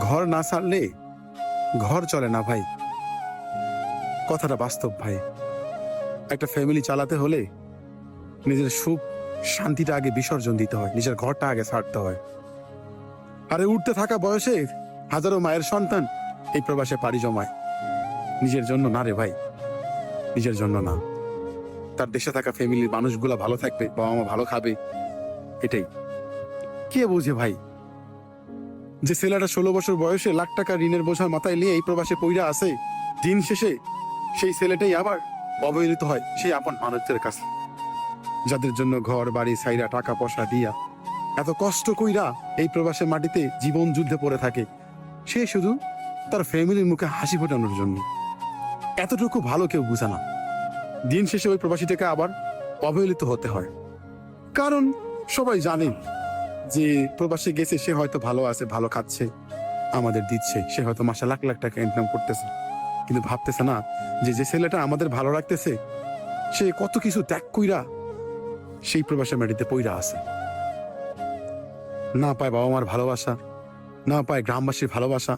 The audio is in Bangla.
ঘর না ছাড়লে ঘর চলে না ভাই, কথাটা বাস্তব ভাই। একটা ফ্যামিলি চালাতে হলে নিজের সুখ শান্তিটা আগে বিসর্জন দিতে হয়, নিজের ঘরটা আগে ছাড়তে হয়। আরে উঠতে থাকা বয়সে হাজারো মায়ের সন্তান এই প্রবাসে পাড়ি জমায়, নিজের জন্য না রে ভাই, নিজের জন্য না। তার দেশে থাকা ফ্যামিলির মানুষগুলা ভালো থাকবে, বাবা মা ভালো খাবে, এটাই। কে বোঝে ভাই যে ছেলেটা 16 বছর বয়সে লাখ টাকা ঋণের বোঝা মাথায় নিয়ে এই প্রবাসে পইরা আছে, দিন শেষে সেই ছেলেটাই আবার অবহেলিত হয় সেই আপন মানুষদের কাছে, যাদের জন্য ঘর বাড়ি ছাইরা টাকা পয়সা দিয়া এত কষ্ট কইরা এই প্রবাসের মাটিতে জীবন যুদ্ধে পড়ে থাকে। সে শুধু তার ফ্যামিলির মুখে হাসি ফোটানোর জন্য। এতটুকু ভালো কেউ বুঝে না, দিন শেষে ওই প্রবাসীটাকে আবার অবহেলিত হতে হয়। কারণ সবাই জানে যে প্রবাসে গেছে, সে হয়তো ভালো আছে, ভালো খাচ্ছে, আমাদের দিচ্ছে, সে হয়তো মাসে লাখ লাখ টাকা ইনকাম করতেছে, কিন্তু ভাবতেছে না যে যে ছেলেটা আমাদের ভালো রাখতেছে সে কত কিছু ত্যাগ কইরা সেই প্রবাসের মাটিতে পইরা আছে। না পায় বাবা মার ভালোবাসা, না পায় গ্রামবাসীর ভালোবাসা,